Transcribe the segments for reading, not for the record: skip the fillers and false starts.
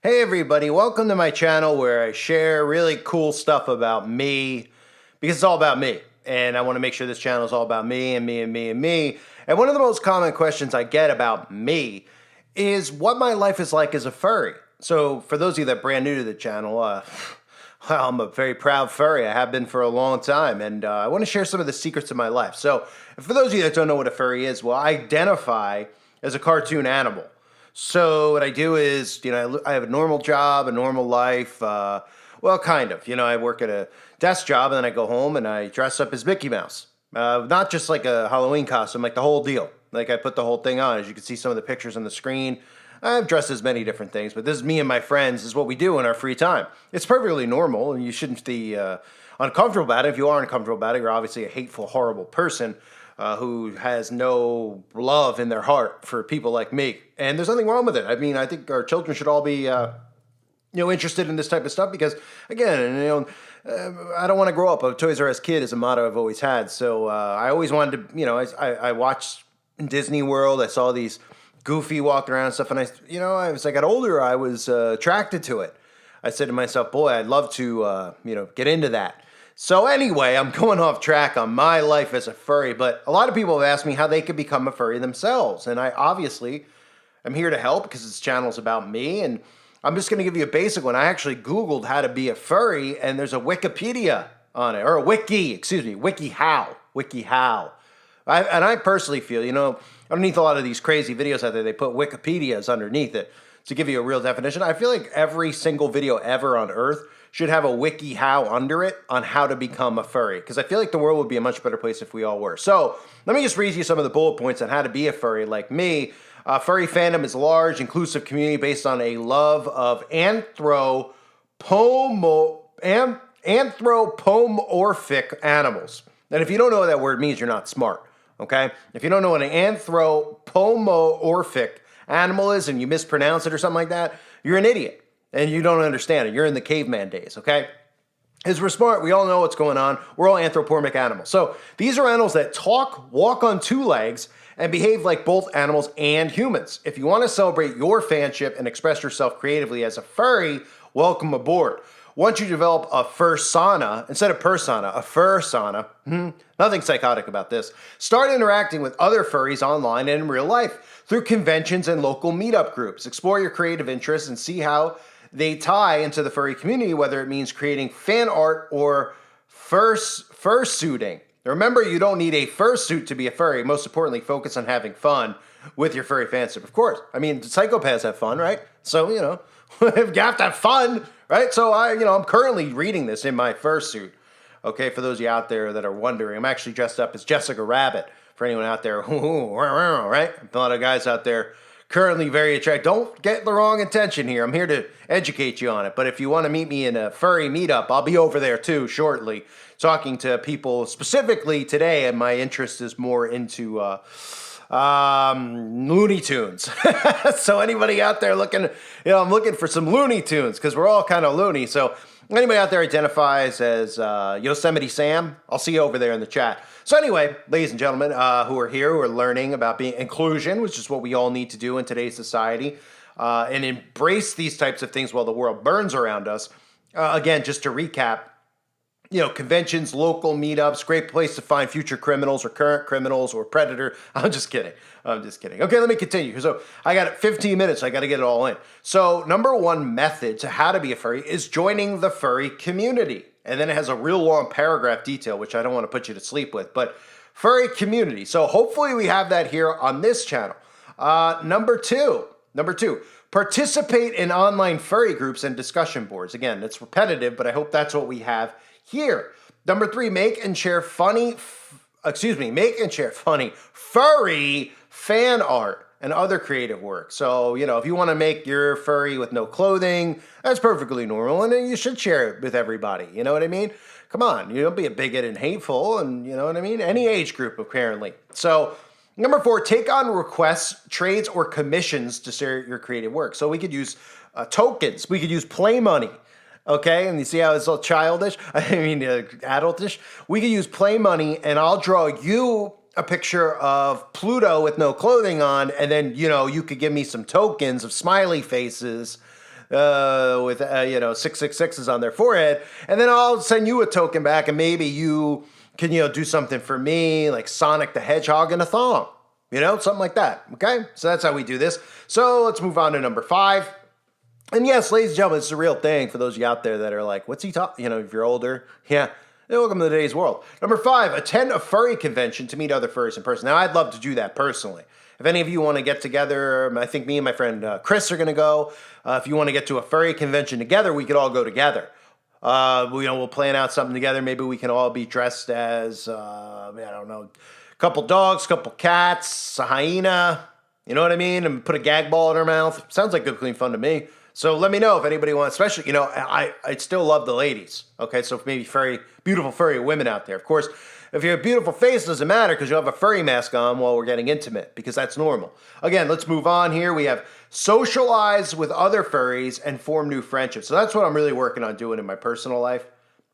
Hey everybody, welcome to my channel where I share really cool stuff about me because it's all about me. And I want to make sure this channel is all about me and me and me and me. And one of the most common questions I get about me is what my life is like as a furry. So for those of you that are brand new to the channel, well, I'm a very proud furry. I have been for a long time, and I want to share some of the secrets of my life. So for those of you that don't know what a furry is, well, I identify as a cartoon animal. So what I do is, I have a normal job, a normal life. Well, kind of. I work at a desk job, and then I go home and I dress up as Mickey Mouse. Not just like a Halloween costume, like the whole deal. Like I put the whole thing on. As you can see some of the pictures on the screen, I've dressed as many different things, but this is me and my friends. This is what we do in our free time. It's perfectly normal, and you shouldn't be uncomfortable about it. If you are uncomfortable about it, you're obviously a hateful, horrible person who has no love in their heart for people like me. And there's nothing wrong with it. I mean, I think our children should all be, interested in this type of stuff because, again, I don't want to grow up. A Toys R Us kid is a motto I've always had. So I always wanted to, I watched in Disney World. I saw these Goofy walking around and stuff. And as I got older, I was attracted to it. I said to myself, boy, I'd love to, get into that. So anyway, I'm going off track on my life as a furry, but a lot of people have asked me how they could become a furry themselves. And I obviously am here to help because this channel is about me. And I'm just going to give you a basic one. I actually Googled how to be a furry, and there's a Wikipedia on it, or a WikiHow. I personally feel, underneath a lot of these crazy videos out there, they put Wikipedias underneath it to give you a real definition. I feel like every single video ever on Earth should have a WikiHow under it on how to become a furry, because I feel like the world would be a much better place if we all were. So let me just read you some of the bullet points on how to be a furry like me. Furry fandom is a large, inclusive community based on a love of anthropomorphic animals. And if you don't know what that word means, you're not smart, okay? If you don't know what an anthropomorphic animal is and you mispronounce it or something like that, you're an idiot and you don't understand it. You're in the caveman days, okay? Because we're smart, we all know what's going on. We're all anthropomorphic animals. So these are animals that talk, walk on two legs, and behave like both animals and humans. If you want to celebrate your fanship and express yourself creatively as a furry, welcome aboard. Once you develop a fursona, instead of persona, a fursona, nothing psychotic about this, start interacting with other furries online and in real life through conventions and local meetup groups. Explore your creative interests and see how they tie into the furry community, whether it means creating fan art or fursuiting. Remember, you don't need a fursuit to be a furry. Most importantly, focus on having fun with your furry fanship. Of course. I mean, psychopaths have fun, right? So, you have to have fun, right? So, I'm currently reading this in my fursuit. Okay, for those of you out there that are wondering, I'm actually dressed up as Jessica Rabbit. For anyone out there, right? A lot of guys out there currently very attractive. Don't get the wrong intention here. I'm here to educate you on it. But if you want to meet me in a furry meetup, I'll be over there too shortly, talking to people specifically today. And my interest is more into Looney Tunes. So anybody out there looking, I'm looking for some Looney Tunes because we're all kind of loony. So anybody out there identifies as Yosemite Sam, I'll see you over there in the chat. So anyway, ladies and gentlemen who are here, who are learning about being inclusion, which is what we all need to do in today's society, and embrace these types of things while the world burns around us. Again, just to recap, conventions, local meetups, great place to find future criminals or current criminals or predator. I'm just kidding. Okay, let me continue. So I got 15 minutes. I got to get it all in. So number one method to how to be a furry is joining the furry community. And then it has a real long paragraph detail, which I don't want to put you to sleep with, but furry community. So hopefully we have that here on this channel. Number two, participate in online furry groups and discussion boards. Again, it's repetitive, but I hope that's what we have here. Number three, make and share funny furry fan art and other creative work. So, if you want to make your furry with no clothing, that's perfectly normal, and then you should share it with everybody. You know what I mean? Come on, you don't be a bigot and hateful, and you know what I mean? Any age group, apparently. So, number four, take on requests, trades, or commissions to share your creative work. So we could use tokens. We could use play money. Okay, and you see how it's all childish? Adultish. We could use play money, and I'll draw you a picture of Pluto with no clothing on, and then, you could give me some tokens of smiley faces with 666s on their forehead, and then I'll send you a token back, and maybe you can do something for me, like Sonic the Hedgehog in a thong, something like that. Okay, so that's how we do this. So let's move on to number 5. And yes, ladies and gentlemen, it's a real thing for those of you out there that are like, what's he talking? If you're older, yeah. Welcome to today's world. Number 5, attend a furry convention to meet other furries in person. Now, I'd love to do that personally. If any of you want to get together, I think me and my friend Chris are going to go. If you want to get to a furry convention together, we could all go together. We'll plan out something together. Maybe we can all be dressed as, I don't know, a couple dogs, couple cats, a hyena, you know what I mean? And put a gag ball in our mouth. Sounds like good, clean fun to me. So let me know if anybody wants, especially, I still love the ladies. Okay, so maybe beautiful furry women out there. Of course, if you have a beautiful face, it doesn't matter because you'll have a furry mask on while we're getting intimate because that's normal. Again, let's move on here. We have socialize with other furries and form new friendships. So that's what I'm really working on doing in my personal life.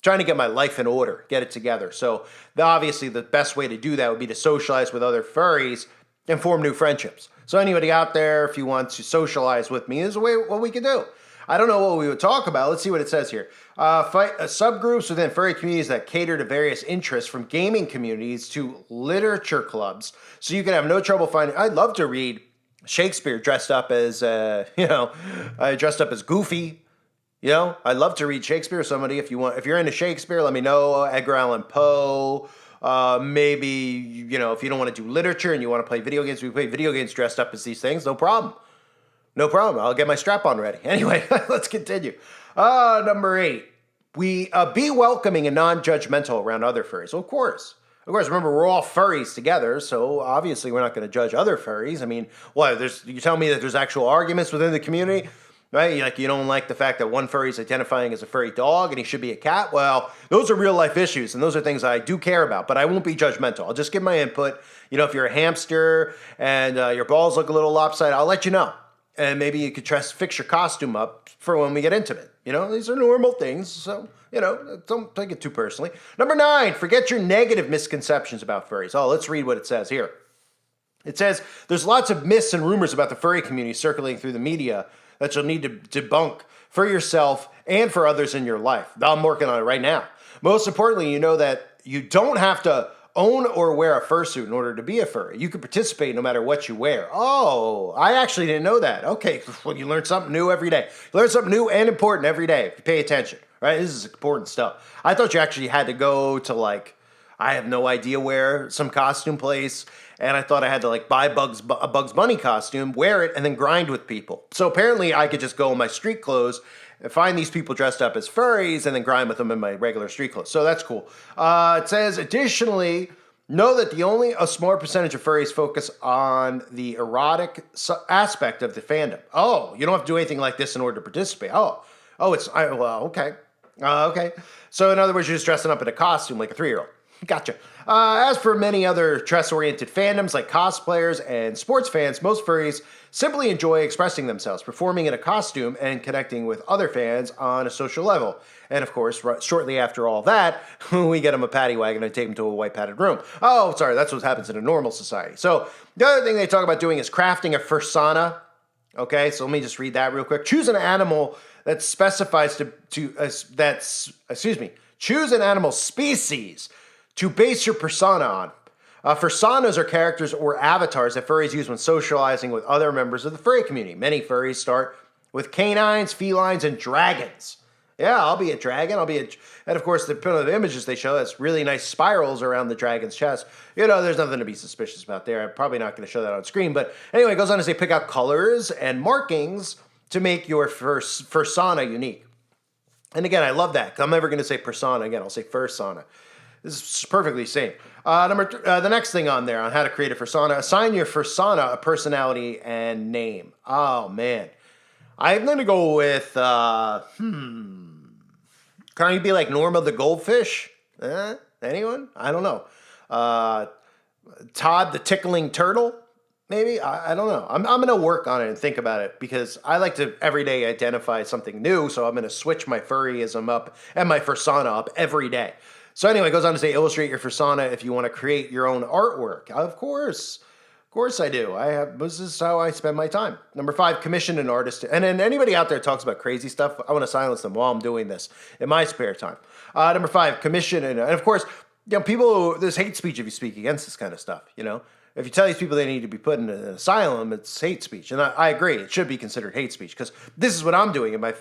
Trying to get my life in order, get it together. So obviously the best way to do that would be to socialize with other furries and form new friendships. So anybody out there, if you want to socialize with me, is what we can do. I don't know what we would talk about. Let's see what it says here. Subgroups within furry communities that cater to various interests, from gaming communities to literature clubs. So you can have no trouble finding. I'd love to read Shakespeare dressed up as, dressed up as Goofy. I'd love to read Shakespeare. Somebody, if you're into Shakespeare, let me know. Edgar Allan Poe. Maybe, if you don't want to do literature and you want to play video games, we play video games dressed up as these things. No problem. No problem. I'll get my strap on ready. Anyway, let's continue. Number 8, we be welcoming and non-judgmental around other furries. Well, of course, remember, we're all furries together, so obviously we're not going to judge other furries. I mean, what, you tell me that there's actual arguments within the community? Right? Like, you don't like the fact that one furry is identifying as a furry dog and he should be a cat? Well, those are real life issues, and those are things I do care about, but I won't be judgmental. I'll just give my input. If you're a hamster and your balls look a little lopsided, I'll let you know. And maybe you could fix your costume up for when we get intimate. These are normal things, so, don't take it too personally. Number 9, forget your negative misconceptions about furries. Oh, let's read what it says here. It says, there's lots of myths and rumors about the furry community circulating through the media that you'll need to debunk for yourself and for others in your life. I'm working on it right now. Most importantly, you know that you don't have to own or wear a fursuit in order to be a furry. You can participate no matter what you wear. Oh, I actually didn't know that. Okay, well, you learn something new every day. You learn something new and important every day if you pay attention, right? This is important stuff. I thought you actually had to go to, I have no idea where, some costume place, and I thought I had to buy a Bugs Bunny costume, wear it, and then grind with people. So apparently I could just go in my street clothes and find these people dressed up as furries and then grind with them in my regular street clothes. So that's cool. It says, additionally, know that only a small percentage of furries focus on the erotic aspect of the fandom. Oh, you don't have to do anything like this in order to participate. Okay. Okay. So in other words, you're just dressing up in a costume like a 3-year-old. Gotcha. As for many other dress-oriented fandoms like cosplayers and sports fans, most furries simply enjoy expressing themselves, performing in a costume, and connecting with other fans on a social level. And of course, shortly after all that, we get them a paddy wagon and take them to a white padded room. Oh, sorry, that's what happens in a normal society. So the other thing they talk about doing is crafting a fursona. Okay, so let me just read that real quick. Choose an animal that specifies choose an animal species to base your persona on. Fursonas are characters or avatars that furries use when socializing with other members of the furry community. Many furries start with canines, felines, and dragons. Yeah, I'll be a dragon. And of course, the images they show, that's really nice spirals around the dragon's chest. There's nothing to be suspicious about there. I'm probably not going to show that on screen. But anyway, it goes on to say pick out colors and markings to make your fursona unique. And again, I love that. I'm never going to say persona again. I'll say fursona. This is perfectly same. The next thing on there on how to create a fursona, assign your fursona a personality and name. Oh, man. I'm going to go with, can I be like Norma the goldfish? Anyone? I don't know. Todd the tickling turtle? Maybe? I don't know. I'm going to work on it and think about it because I like to every day identify something new, so I'm going to switch my furryism up and my fursona up every day. So anyway, it goes on to say illustrate your fursona if you want to create your own artwork. Of course, course I do. This is how I spend my time. Number 5, commission an artist. And then anybody out there talks about crazy stuff, I want to silence them while I'm doing this in my spare time. Number 5, commission. And of course, there's hate speech if you speak against this kind of stuff, If you tell these people they need to be put in an asylum, it's hate speech. And I agree. It should be considered hate speech because this is what I'm doing in my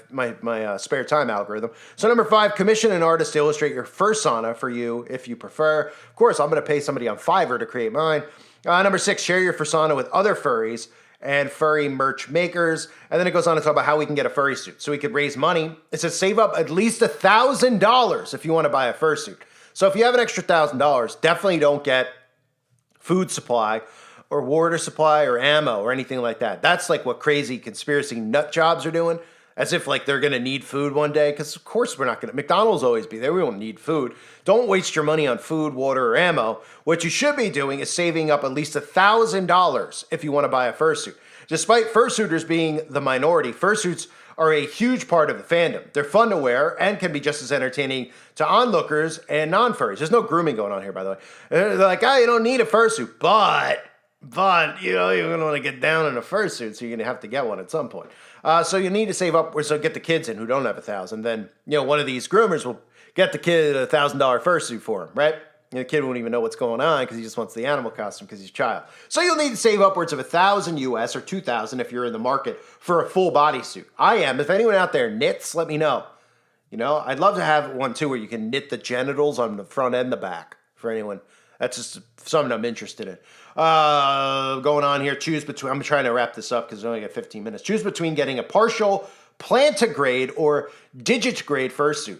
spare time algorithm. So number 5, commission an artist to illustrate your fursona for you if you prefer. Of course, I'm going to pay somebody on Fiverr to create mine. Number 6, share your fursona with other furries and furry merch makers. And then it goes on to talk about how we can get a furry suit. So we could raise money. It says save up at least $1,000 if you want to buy a fursuit. So if you have an extra $1,000, definitely don't get food supply or water supply or ammo or anything like that. That's like what crazy conspiracy nut jobs are doing, as if like they're going to need food one day, because of course we're not going to. McDonald's always be there. We don't need food. Don't waste your money on food, water, or ammo. What you should be doing is saving up at least $1,000 if you want to buy a fursuit. Despite fursuiters being the minority, fursuits are a huge part of the fandom. They're fun to wear and can be just as entertaining to onlookers and non-furries. There's no grooming going on here, by the way. They're like, you don't need a fursuit, but you're going to want to get down in a fursuit, so you're going to have to get one at some point. So you need to save up, so get the kids in who don't have $1,000. Then, one of these groomers will get the kid a $1,000 fursuit for him, right? The kid won't even know what's going on because he just wants the animal costume because he's a child. So you'll need to save upwards of $1,000 US or $2,000 if you're in the market for a full bodysuit. I am. If anyone out there knits, let me know. I'd love to have one too where you can knit the genitals on the front and the back for anyone. That's just something I'm interested in. Going on here, I'm trying to wrap this up because I only got 15 minutes. Choose between getting a partial plantigrade or digitigrade fursuit.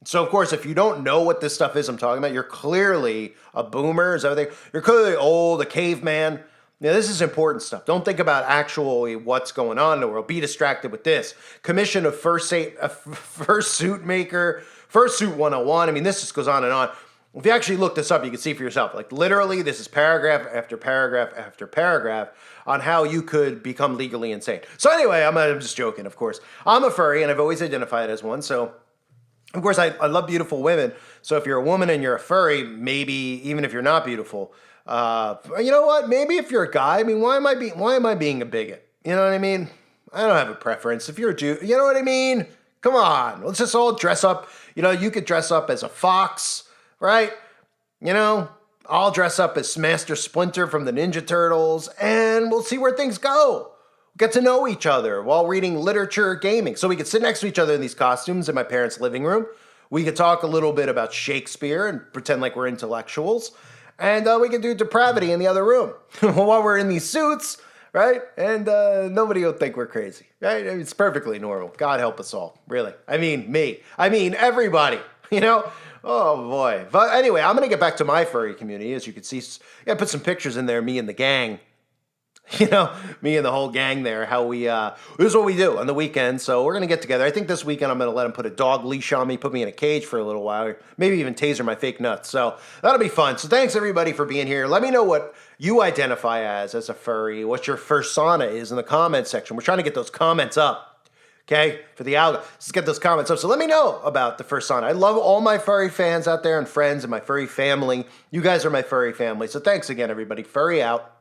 So, of course, if you don't know what this stuff is I'm talking about, you're clearly a boomer. Is that what you're clearly old, a caveman. This is important stuff. Don't think about actually what's going on in the world. Be distracted with this. Commission a fursuit maker, fursuit 101. I mean, this just goes on and on. If you actually look this up, you can see for yourself. Like, literally, this is paragraph after paragraph after paragraph on how you could become legally insane. So anyway, I'm just joking, of course. I'm a furry, and I've always identified as one, so... Of course, I love beautiful women, so if you're a woman and you're a furry, maybe even if you're not beautiful, you know what? Maybe if you're a guy, I mean, why am I being a bigot? You know what I mean? I don't have a preference. If you're a Jew, you know what I mean? Come on, let's just all dress up. You could dress up as a fox, right? I'll dress up as Master Splinter from the Ninja Turtles, and we'll see where things go. Get to know each other while reading literature or gaming. So we could sit next to each other in these costumes in my parents' living room. We could talk a little bit about Shakespeare and pretend like we're intellectuals. And we could do depravity in the other room while we're in these suits, right? And nobody will think we're crazy, right? It's perfectly normal. God help us all, really. I mean, me. I mean, everybody, Oh, boy. But anyway, I'm going to get back to my furry community. As you can see, I put some pictures in there, me and the gang. Me and the whole gang there, how this is what we do on the weekend. So we're going to get together. I think this weekend I'm going to let him put a dog leash on me, put me in a cage for a little while, maybe even taser my fake nuts. So that'll be fun. So thanks everybody for being here. Let me know what you identify as a furry, what your fursona is in the comments section. We're trying to get those comments up, okay, for the algo. Let's get those comments up. So let me know about the fursona. I love all my furry fans out there and friends and my furry family. You guys are my furry family. So thanks again, everybody. Furry out.